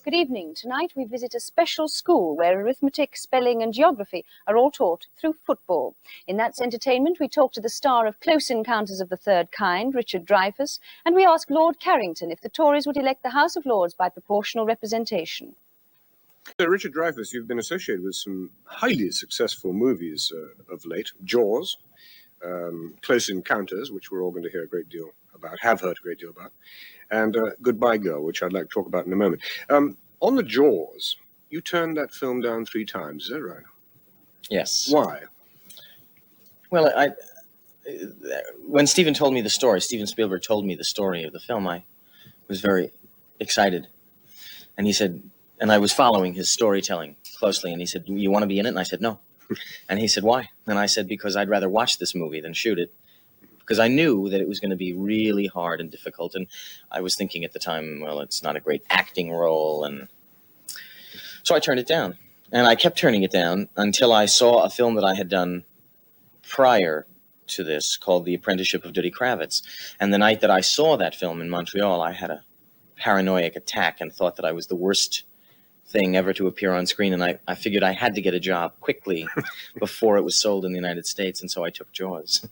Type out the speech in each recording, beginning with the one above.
Good evening. Tonight we visit a special school where arithmetic, spelling and geography are all taught through football. In That's Entertainment, we talk to the star of Close Encounters of the Third Kind, Richard Dreyfuss, and we ask Lord Carrington if the Tories would elect the House of Lords by proportional representation. So, Richard Dreyfuss, you've been associated with some highly successful movies of late. Jaws, Close Encounters, which we're all going to hear a great deal about, have heard a great deal about, and Goodbye Girl, which I'd like to talk about in a moment. On the Jaws, you turned that film down 3 times, is that right? Yes. Why? Well, when Steven Spielberg told me the story of the film, I was very excited. And he said, and I was following his storytelling closely, and he said, "You want to be in it?" And I said, "No." And he said, "Why?" And I said, "Because I'd rather watch this movie than shoot it." Because I knew that it was going to be really hard and difficult. And I was thinking at the time, well, it's not a great acting role. And so I turned it down. And I kept turning it down until I saw a film that I had done prior to this called The Apprenticeship of Duddy Kravitz. And the night that I saw that film in Montreal, I had a paranoid attack and thought that I was the worst thing ever to appear on screen. And I figured I had to get a job quickly before it was sold in the United States. And so I took Jaws.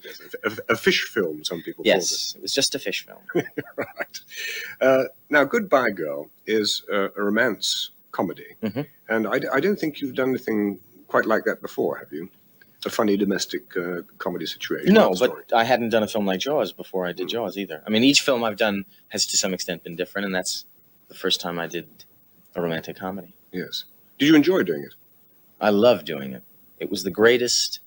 A fish film, some people call it. Yes, it was just a fish film. Right. Now, Goodbye Girl is a romance comedy. Mm-hmm. And I don't think you've done anything quite like that before, have you? A funny domestic comedy situation. No, but I hadn't done a film like Jaws before I did Jaws either. I mean, each film I've done has to some extent been different, and that's the first time I did a romantic comedy. Yes. Did you enjoy doing it? I love doing it. It was the greatest,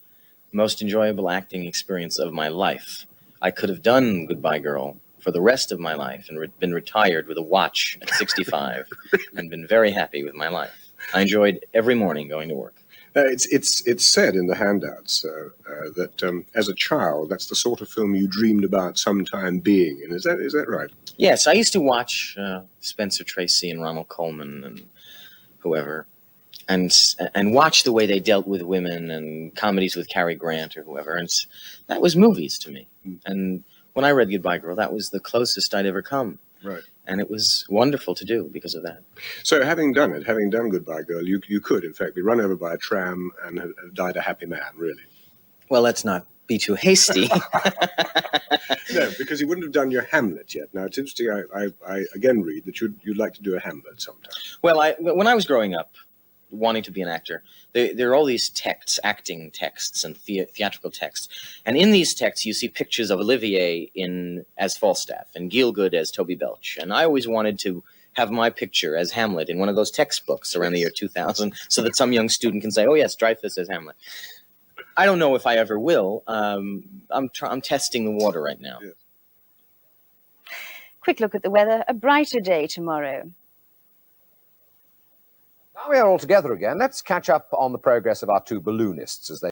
most enjoyable acting experience of my life. I could have done Goodbye Girl for the rest of my life and been retired with a watch at 65 and been very happy with my life. I enjoyed every morning going to work. It's said in the handouts that as a child, that's the sort of film you dreamed about sometime being in. Is that right? Yes, I used to watch Spencer Tracy and Ronald Colman and whoever, and watch the way they dealt with women and comedies with Cary Grant or whoever, and that was movies to me. And when I read Goodbye Girl, that was the closest I'd ever come. Right. And it was wonderful to do because of that. So having done Goodbye Girl, you could, in fact, be run over by a tram and have died a happy man, really. Well, let's not be too hasty. No, because you wouldn't have done your Hamlet yet. Now, it's interesting, I again read that you'd like to do a Hamlet sometime. Well, when I was growing up, wanting to be an actor, there are all these texts, acting texts and theatrical texts. And in these texts, you see pictures of Olivier as Falstaff and Gielgud as Toby Belch. And I always wanted to have my picture as Hamlet in one of those textbooks around the year 2000 so that some young student can say, "Oh, yes, Dreyfuss as Hamlet." I don't know if I ever will. I'm testing the water right now. Yes. Quick look at the weather. A brighter day tomorrow. Now we are all together again. Let's catch up on the progress of our 2 balloonists as they